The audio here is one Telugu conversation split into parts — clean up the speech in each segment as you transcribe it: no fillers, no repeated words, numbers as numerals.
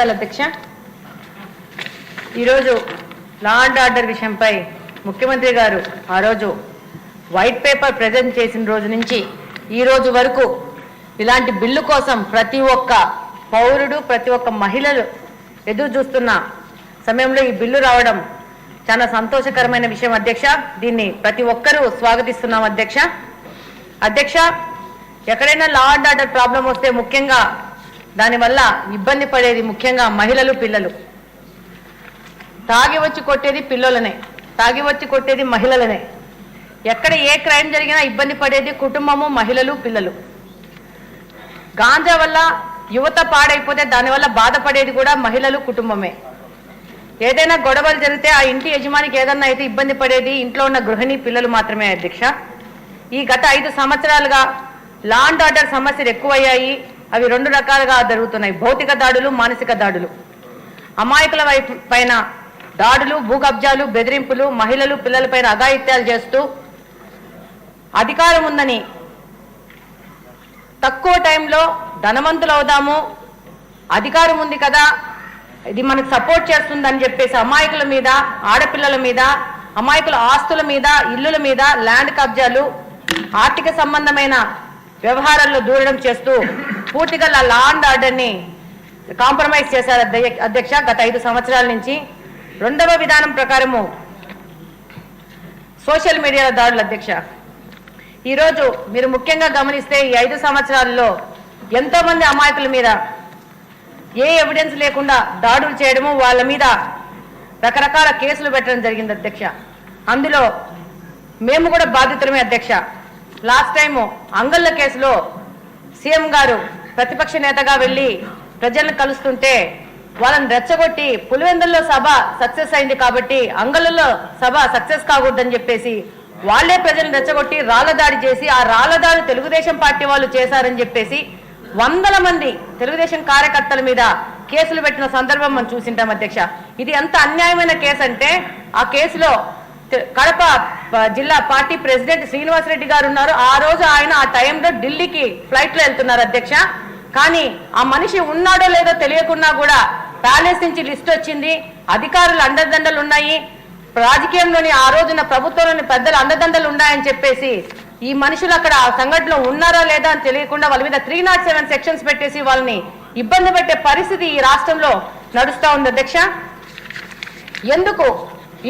అధ్యక్ష, ఈరోజు లా అండ్ ఆర్డర్ విషయంపై ముఖ్యమంత్రి గారు ఆ రోజు వైట్ పేపర్ ప్రజెంట్ చేసిన రోజు నుంచి ఈ రోజు వరకు ఇలాంటి బిల్లు కోసం ప్రతి ఒక్క పౌరుడు ప్రతి ఒక్క మహిళలు ఎదురు చూస్తున్న సమయంలో ఈ బిల్లు రావడం చాలా సంతోషకరమైన విషయం అధ్యక్ష. దీన్ని ప్రతి ఒక్కరూ స్వాగతిస్తున్నాం అధ్యక్ష. అధ్యక్ష, ఎక్కడైనా లా అండ్ ఆర్డర్ ప్రాబ్లం వస్తే ముఖ్యంగా దానివల్ల ఇబ్బంది పడేది ముఖ్యంగా మహిళలు, పిల్లలు. తాగి వచ్చి కొట్టేది పిల్లలనే, తాగి వచ్చి కొట్టేది మహిళలనే. ఎక్కడ ఏ క్రైమ్ జరిగినా ఇబ్బంది పడేది కుటుంబము, మహిళలు, పిల్లలు. గాంజా వల్ల యువత పాడైపోతే దానివల్ల బాధపడేది కూడా మహిళలు, కుటుంబమే. ఏదైనా గొడవలు జరిగితే ఆ ఇంటి యజమానికి ఏదన్నా అయితే ఇబ్బంది పడేది ఇంట్లో ఉన్న గృహిణి, పిల్లలు మాత్రమే అధ్యక్ష. ఈ గత 5 సంవత్సరాలుగా లా అండ్ ఆర్డర్ సమస్యలు ఎక్కువయ్యాయి. అవి 2 రకాలుగా జరుగుతున్నాయి: భౌతిక దాడులు, మానసిక దాడులు. అమాయకుల పైన దాడులు, భూకబ్జాలు, బెదిరింపులు, మహిళలు, పిల్లలపైన అఘాయిత్యాలు చేస్తూ అధికారం ఉందని తక్కువ టైంలో ధనవంతులు అవుదాము, అధికారం ఉంది కదా ఇది మనకు సపోర్ట్ చేస్తుందని చెప్పేసి అమాయకుల మీద, ఆడపిల్లల మీద, అమాయకుల ఆస్తుల మీద, ఇల్లుల మీద ల్యాండ్ కబ్జాలు, ఆర్థిక సంబంధమైన వ్యవహారాల్లో దూరడం చేస్తూ పూర్తిగా లా అండ్ ఆర్డర్ని కాంప్రమైజ్ చేశారు అధ్యక్ష గత 5 సంవత్సరాల నుంచి. 2వ విధానం ప్రకారము సోషల్ మీడియాలో దాడులు అధ్యక్ష. ఈరోజు మీరు ముఖ్యంగా గమనిస్తే ఈ 5 సంవత్సరాల్లో ఎంతో మంది అమాయకుల మీద ఏ ఎవిడెన్స్ లేకుండా దాడులు చేయడము, వాళ్ళ మీద రకరకాల కేసులు పెట్టడం జరిగింది అధ్యక్ష. అందులో మేము కూడా బాధితులమే అధ్యక్ష. లాస్ట్ టైము అంగళ్ళ కేసులో సీఎం గారు ప్రతిపక్ష నేతగా వెళ్ళి ప్రజలను కలుస్తుంటే వాళ్ళని రెచ్చగొట్టి పులివెందుల్లో సభ సక్సెస్ అయింది కాబట్టి అంగళ్ళలో సభ సక్సెస్ కాకూడదని చెప్పేసి వాళ్లే ప్రజలను రెచ్చగొట్టి రాళ్ల దాడి చేసి, ఆ రాళ్ల దాడి తెలుగుదేశం పార్టీ వాళ్ళు చేశారని చెప్పేసి 100 మంది తెలుగుదేశం కార్యకర్తల మీద కేసులు పెట్టిన సందర్భం మనం చూసింటాం అధ్యక్ష. ఇది ఎంత అన్యాయమైన కేసు అంటే, ఆ కేసులో కడప జిల్లా పార్టీ ప్రెసిడెంట్ శ్రీనివాసరెడ్డి గారు ఉన్నారు. ఆ రోజు ఆయన ఆ టైంలో ఢిల్లీకి ఫ్లైట్లో వెళ్తున్నారు అధ్యక్ష. కానీ ఆ మనిషి ఉన్నాడో లేదో తెలియకున్నా కూడా ప్యాలెస్ నుంచి లిస్ట్ వచ్చింది, అధికారులు అండదండలు ఉన్నాయి, రాజకీయంలోని ఆ రోజున ప్రభుత్వంలోని పెద్దలు అండదండలు ఉన్నాయని చెప్పేసి ఈ మనుషులు అక్కడ ఆ సంఘటనలో ఉన్నారా లేదా అని తెలియకుండా వాళ్ళ మీద 307 సెక్షన్స్ పెట్టేసి వాళ్ళని ఇబ్బంది పెట్టే పరిస్థితి ఈ రాష్ట్రంలో నడుస్తూ ఉంది అధ్యక్ష. ఎందుకు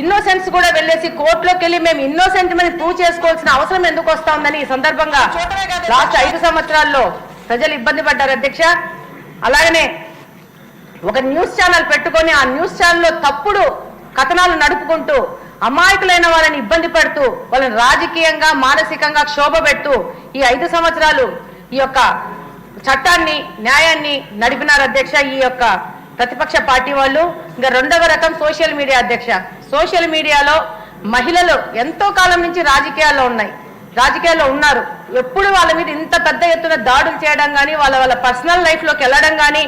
ఇన్నోసెంట్స్ కూడా వెళ్ళేసి కోర్టులోకి వెళ్ళి మేము ఇన్నోసెంట్ అని ప్రూవ్ చేసుకోవాల్సిన అవసరం ఎందుకు వస్తా ఉందని ఈ సందర్భంగా లాస్ట్ 5 సంవత్సరాల్లో ప్రజలు ఇబ్బంది పడ్డారు అధ్యక్ష. అలాగనే ఒక న్యూస్ ఛానల్ పెట్టుకొని ఆ న్యూస్ ఛానల్లో తప్పుడు కథనాలు నడుపుకుంటూ అమాయకులైన వాళ్ళని ఇబ్బంది పెడుతూ వాళ్ళని రాజకీయంగా, మానసికంగా క్షోభ పెడుతూ ఈ 5 సంవత్సరాలు ఈ యొక్క చట్టాన్ని, న్యాయాన్ని నడిపినారు అధ్యక్ష ఈ యొక్క ప్రతిపక్ష పార్టీ వాళ్ళు. ఇంకా 2వ రకం సోషల్ మీడియా అధ్యక్ష. సోషల్ మీడియాలో మహిళలు ఎంతో కాలం నుంచి రాజకీయాల్లో ఉన్నారు. ఎప్పుడు వాళ్ళ మీద ఇంత పెద్ద ఎత్తున దాడులు చేయడం కానీ, వాళ్ళ పర్సనల్ లైఫ్లోకి వెళ్ళడం కానీ,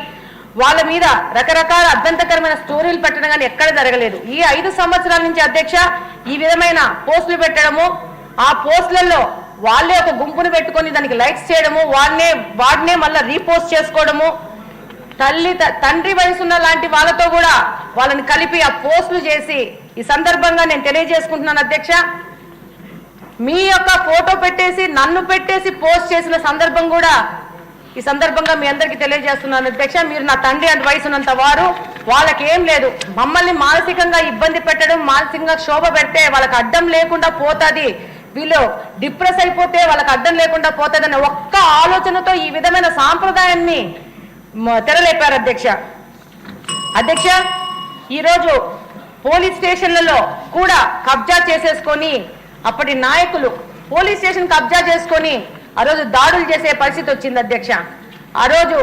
వాళ్ళ మీద రకరకాల అభ్యంతరకరమైన స్టోరీలు పెట్టడం కానీ ఎక్కడ జరగలేదు. ఈ 5 సంవత్సరాల నుంచి అధ్యక్ష ఈ విధమైన పోస్టులు పెట్టడము, ఆ పోస్టులలో వాళ్ళే ఒక గుంపును పెట్టుకొని దానికి లైక్స్ చేయడము, వాడినే మళ్ళీ రీపోస్ట్ చేసుకోవడము, తండ్రి వయసున్న లాంటి వాళ్ళతో కూడా వాళ్ళని కలిపి ఆ పోస్టులు చేసి ఈ సందర్భంగా నేను తెలియజేసుకుంటున్నాను అధ్యక్ష. మీ యొక్క ఫోటో పెట్టేసి నన్ను పెట్టేసి పోస్ట్ చేసిన సందర్భం కూడా ఈ సందర్భంగా మీ అందరికీ తెలియజేస్తున్నాను అధ్యక్ష. మీరు నా తండ్రి అంత వయసున్నంత వారు, వాళ్ళకి ఏం లేదు. మమ్మల్ని మానసికంగా ఇబ్బంది పెట్టడం, మానసికంగా క్షోభ పెడితే వాళ్ళకి అడ్డం లేకుండా పోతుంది, వీళ్ళు డిప్రెస్ అయిపోతే వాళ్ళకి అడ్డం లేకుండా పోతుంది అనే ఒక్క ఆలోచనతో ఈ విధమైన సాంప్రదాయాన్ని తెరలేపారు అధ్యక్ష. ఈరోజు పోలీస్ స్టేషన్లలో కూడా కబ్జా చేసేసుకొని అప్పటి నాయకులు పోలీస్ స్టేషన్ కబ్జా చేసుకొని ఆ రోజు దాడులు చేసే పరిస్థితి వచ్చింది అధ్యక్ష. ఆ రోజు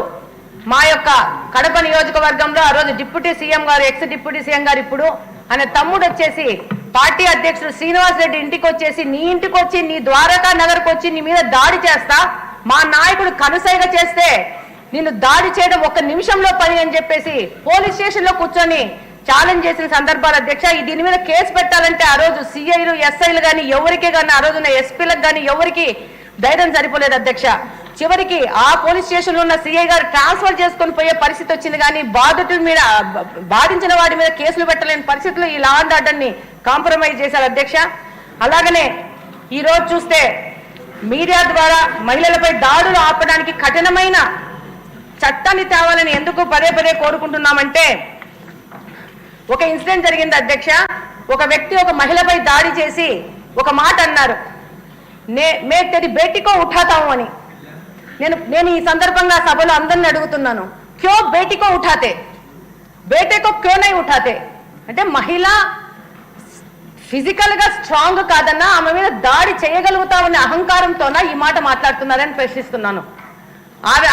మా యొక్క కడప నియోజకవర్గంలో ఆ రోజు డిప్యూటీ సీఎం గారు, ఎక్స్ డిప్యూటీ సీఎం గారు ఇప్పుడు ఆయన తమ్ముడు వచ్చేసి పార్టీ అధ్యక్షుడు శ్రీనివాసరెడ్డి ఇంటికి వచ్చేసి, నీ ఇంటికి వచ్చి, నీ ద్వారకా నగర్కి వచ్చి నీ మీద దాడి చేస్తా, మా నాయకుడు కనుసైగ చేస్తే నిన్ను దాడి చేయడం 1 నిమిషంలో పని అని చెప్పేసి పోలీస్ స్టేషన్లో కూర్చొని ఛాలెంజ్ చేసిన సందర్భాలు అధ్యక్ష. దీని మీద కేసు పెట్టాలంటే ఆ రోజు సిఐలు, ఎస్ఐలు కానీ ఎవరికి కానీ, ఆ రోజున ఎస్పీలకు కానీ ఎవరికి ధైర్యం సరిపోలేదు అధ్యక్ష. చివరికి ఆ పోలీస్ స్టేషన్లో ఉన్న సిఐ గారు ట్రాన్స్ఫర్ చేసుకొని పోయే పరిస్థితి వచ్చింది. కానీ బాధితుల మీద, బాధించిన వాడి మీద కేసులు పెట్టలేని పరిస్థితుల్లో ఈ లా అండ్ ఆర్డర్ని కాంప్రమైజ్ చేశారు అధ్యక్ష. అలాగనే ఈరోజు చూస్తే మీడియా ద్వారా మహిళలపై దాడులు ఆపడానికి కఠినమైన చట్టాన్ని తేవాలని ఎందుకు పదే పదే కోరుకుంటున్నామంటే, ఒక ఇన్సిడెంట్ జరిగింది అధ్యక్ష. ఒక వ్యక్తి ఒక మహిళపై దాడి చేసి ఒక మాట అన్నారు, మే తెరి బేటీకో ఉఠాతాము అని. నేను ఈ సందర్భంగా సభలో అందరిని అడుగుతున్నాను, క్యో బేటీకో ఉఠాతే, బేటేకో క్యో నై ఉఠాతే? అంటే మహిళ ఫిజికల్ గా స్ట్రాంగ్ కాదన్నా ఆమె మీద దాడి చేయగలుగుతామనే అహంకారంతోనా ఈ మాట మాట్లాడుతున్నారని ప్రశ్నిస్తున్నాను.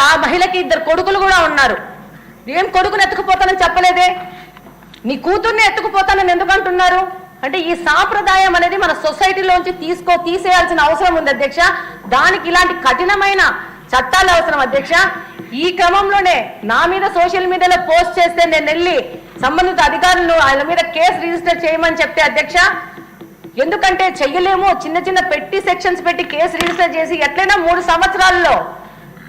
ఆ మహిళకి 2 కొడుకులు కూడా ఉన్నారు. ఏం కొడుకుని ఎత్తుకుపోతానని చెప్పలేదే, నీ కూతుర్ని ఎత్తుకుపోతానని ఎందుకు అంటున్నారు? అంటే ఈ సాంప్రదాయం అనేది మన సొసైటీలోంచి తీసేయాల్సిన అవసరం ఉంది అధ్యక్ష. దానికి ఇలాంటి కఠినమైన చట్టాలు అవసరం అధ్యక్ష. ఈ క్రమంలోనే నా మీద సోషల్ మీడియాలో పోస్ట్ చేస్తే నేను వెళ్ళి సంబంధిత అధికారులను ఆయన మీద కేసు రిజిస్టర్ చేయమని చెప్తే అధ్యక్ష, ఎందుకంటే చెయ్యలేము, చిన్న చిన్న పెట్టి సెక్షన్స్ పెట్టి కేసు రిజిస్టర్ చేసి ఎట్లయినా 3 సంవత్సరాల్లో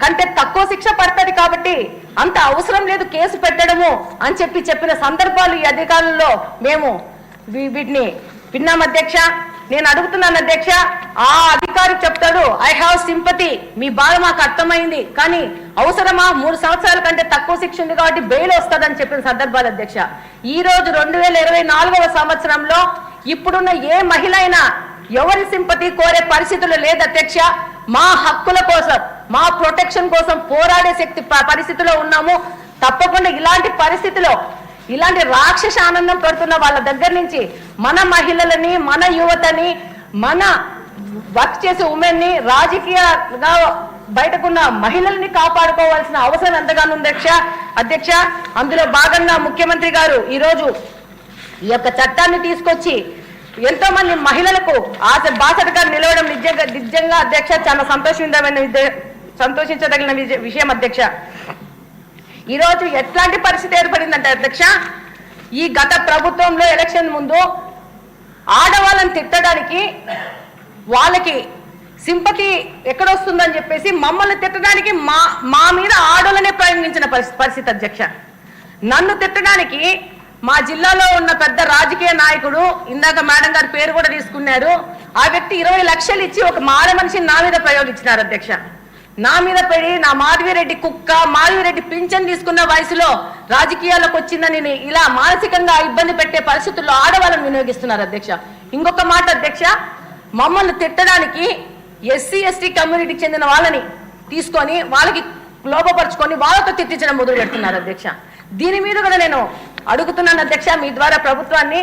కంటే తక్కువ శిక్ష పడుతుంది కాబట్టి అంత అవసరం లేదు కేసు పెట్టడము అని చెప్పిన సందర్భాలు ఈ అధికారుల్లో మేము వీటిని విన్నాం అధ్యక్ష. నేను అడుగుతున్నాను అధ్యక్ష, ఆ అధికారి చెప్తాడు ఐ హ్యావ్ సింపతి, మీ బాధ మాకు అర్థమైంది, కానీ అవసరమా 3 సంవత్సరాల కంటే తక్కువ శిక్ష ఉంది కాబట్టి బెయిల్ వస్తుందని చెప్పిన సందర్భాలు అధ్యక్ష. ఈ రోజు 2024వ సంవత్సరంలో ఇప్పుడున్న ఏ మహిళ అయినా ఎవరి సింపతి కోరే పరిస్థితులు లేదు అధ్యక్ష. మా హక్కుల కోసం, మా ప్రొటెక్షన్ కోసం పోరాడే శక్తి పరిస్థితిలో ఉన్నాము. తప్పకుండా ఇలాంటి పరిస్థితిలో ఇలాంటి రాక్షస ఆనందం పడుతున్న వాళ్ళ దగ్గర నుంచి మన మహిళలని, మన యువతని, మన వర్క్ చేసే ఉమెన్ని, రాజకీయంగా బయటకున్న మహిళల్ని కాపాడుకోవాల్సిన అవసరం ఎంతగానో ఉంది అధ్యక్ష. అందులో భాగంగా ముఖ్యమంత్రి గారు ఈరోజు ఈ యొక్క చట్టాన్ని తీసుకొచ్చి ఎంతో మంది మహిళలకు బాసటగా నిలవడం నిజంగా అధ్యక్ష చాలా సంతోషించదగిన విషయం అధ్యక్ష. ఈరోజు ఎట్లాంటి పరిస్థితి ఏర్పడిందంటే అధ్యక్ష, ఈ గత ప్రభుత్వంలో ఎలక్షన్ ముందు ఆడవాళ్ళని తిట్టడానికి వాళ్ళకి సింపతి ఎక్కడొస్తుందని చెప్పేసి మమ్మల్ని తిట్టడానికి మా మీద ఆడోళ్ళనే ప్రయోగించిన పరిస్థితి అధ్యక్ష. నన్ను తిట్టడానికి మా జిల్లాలో ఉన్న పెద్ద రాజకీయ నాయకుడు, ఇందాక మేడం గారి పేరు కూడా తీసుకున్నారు, ఆ వ్యక్తి 20 లక్షలు ఇచ్చి ఒక మాడ మనిషిని నా మీద ప్రయోగించినారు అధ్యక్ష. నా మీద పడి నా మాధవిరెడ్డి కుక్క, మాధవిరెడ్డి పింఛన్ తీసుకున్న వయసులో రాజకీయాలకు వచ్చిందని ఇలా మానసికంగా ఇబ్బంది పెట్టే పరిస్థితుల్లో ఆడవాళ్ళని వినియోగిస్తున్నారు అధ్యక్ష. ఇంకొక మాట అధ్యక్ష, మమ్మల్ని తిట్టడానికి ఎస్సీ ఎస్టీ కమ్యూనిటీకి చెందిన వాళ్ళని తీసుకొని వాళ్ళకి లోపపరుచుకొని వాళ్ళతో తిట్టించడం మొదలు పెడుతున్నారు అధ్యక్ష. దీని మీద కూడా నేను అడుగుతున్నాను అధ్యక్ష, మీ ద్వారా ప్రభుత్వాన్ని,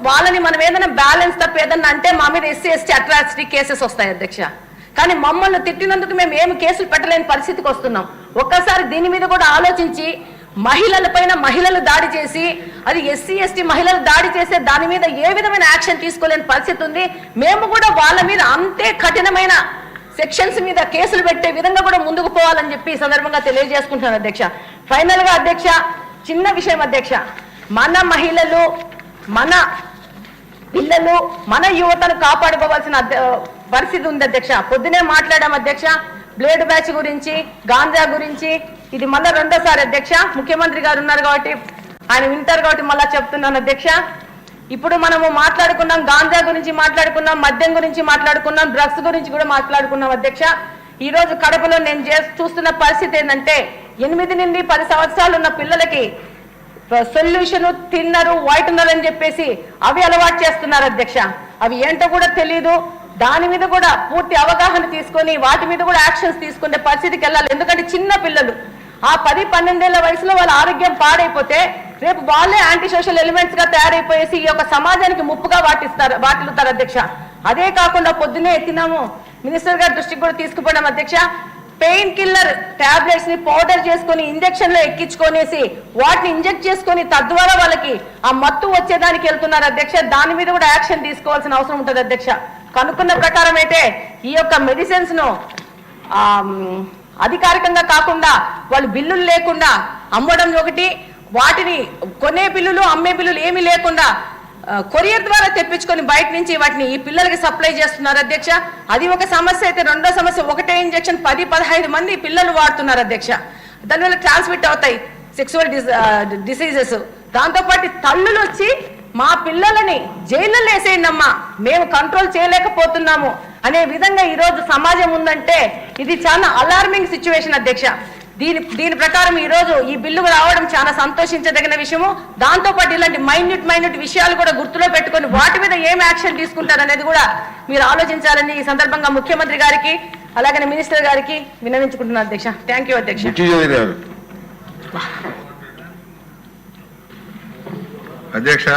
వాళ్ళని మనం ఏదైనా బ్యాలెన్స్ తప్ప ఏదన్నా అంటే మా మీద ఎస్సీ ఎస్టీ అట్రాసిటీ కేసెస్ వస్తాయి అధ్యక్ష. కానీ మమ్మల్ని తిట్టినందుకు మేము ఏమి కేసులు పెట్టలేని పరిస్థితికి వస్తున్నాం. ఒక్కసారి దీని మీద కూడా ఆలోచించి మహిళలపైన మహిళలు దాడి చేసి, అది ఎస్సీ ఎస్టీ మహిళలు దాడి చేస్తే దాని మీద ఏ విధమైన యాక్షన్ తీసుకోలేని పరిస్థితి ఉంది. మేము కూడా వాళ్ళ మీద అంతే కఠినమైన సెక్షన్స్ మీద కేసులు పెట్టే విధంగా కూడా ముందుకు పోవాలని చెప్పి ఈ సందర్భంగా తెలియజేసుకుంటున్నాను అధ్యక్ష. ఫైనల్ గా అధ్యక్ష, చిన్న విషయం అధ్యక్ష, మన మహిళలు, మన పిల్లలు, మన యువతను కాపాడుకోవాల్సిన పరిస్థితి ఉంది అధ్యక్ష. పొద్దునే మాట్లాడాం అధ్యక్ష, బ్లేడ్ బ్యాచ్ గురించి, గాంజా గురించి. ఇది మళ్ళీ 2వ అధ్యక్ష. ముఖ్యమంత్రి గారు ఉన్నారు కాబట్టి ఆయన వింటారు కాబట్టి మళ్ళా చెప్తున్నాను అధ్యక్ష. ఇప్పుడు మనము మాట్లాడుకున్నాం, గాంజా గురించి మాట్లాడుకున్నాం, మద్యం గురించి మాట్లాడుకున్నాం, డ్రగ్స్ గురించి కూడా మాట్లాడుకున్నాం అధ్యక్ష. ఈ రోజు కడపలో నేను చూస్తున్న పరిస్థితి ఏంటంటే 8 నుండి 10 సంవత్సరాలు ఉన్న పిల్లలకి సొల్యూషన్ తిన్నరు, వైట్నర్ అని చెప్పేసి అవి అలవాటు చేస్తున్నారు అధ్యక్ష. అవి ఏంటో కూడా తెలియదు. దాని మీద కూడా పూర్తి అవగాహన తీసుకొని వాటి మీద కూడా యాక్షన్స్ తీసుకునే పరిస్థితికి వెళ్ళాలి. ఎందుకంటే చిన్న పిల్లలు ఆ 10-12 ఏళ్ల వయసులో వాళ్ళ ఆరోగ్యం పాడైపోతే రేపు వాళ్ళే యాంటీ సోషల్ ఎలిమెంట్స్ గా తయారైపోయేసి ఈ యొక్క సమాజానికి ముప్పుగా వాటిల్లుతారు అధ్యక్ష. అదే కాకుండా పొద్దునే ఎత్తినాము, మినిస్టర్ గారి దృష్టికి కూడా తీసుకుపోయినాం అధ్యక్ష. పెయిన్ కిల్లర్ టాబ్లెట్స్ ని పౌడర్ చేసుకుని ఇంజెక్షన్ లో ఎక్కించుకొనేసి వాటిని ఇంజెక్ట్ చేసుకుని తద్వారా వాళ్ళకి ఆ మత్తు వచ్చేదానికి వెళ్తున్నారు అధ్యక్ష. దాని మీద కూడా యాక్షన్ తీసుకోవాల్సిన అవసరం ఉంటుంది అధ్యక్ష. కనుక్కున్న ప్రకారం అయితే ఈ యొక్క మెడిసిన్స్ ను అధికారికంగా కాకుండా వాళ్ళు బిల్లులు లేకుండా అమ్మడం ఒకటి, వాటిని కొనే బిల్లులు అమ్మే బిల్లులు ఏమీ లేకుండా కొరియర్ ద్వారా తెప్పించుకొని బయట నుంచి వాటిని ఈ పిల్లలకి సప్లై చేస్తున్నారు అధ్యక్ష. అది ఒక సమస్య అయితే, రెండో సమస్య ఒకటే ఇంజెక్షన్ 10-15 మంది పిల్లలు వాడుతున్నారు అధ్యక్ష. దానివల్ల ట్రాన్స్మిట్ అవుతాయి సెక్సువల్ డిసీజెస్. దాంతోపాటు తల్లులు వచ్చి మా పిల్లలని జైళ్ళలో వేసేయండమ్మా, మేము కంట్రోల్ చేయలేకపోతున్నాము అనే విధంగా ఈరోజు సమాజం ఉందంటే ఇది చాలా అలార్మింగ్ సిచ్యువేషన్ అధ్యక్ష. దీని ప్రకారం ఈ రోజు ఈ బిల్లు రావడం చాలా సంతోషించదగిన విషయము. దాంతోపాటు ఇలాంటి మైన్యూట్ విషయాలు కూడా గుర్తులో పెట్టుకొని వాటి మీద ఏం యాక్షన్ తీసుకుంటారనేది కూడా మీరు ఆలోచించాలని ఈ సందర్భంగా ముఖ్యమంత్రి గారికి అలాగే మినిస్టర్ గారికి విన్నవించుకుంటున్నారు అధ్యక్ష. థ్యాంక్ యూ అధ్యక్ష. అధ్యక్ష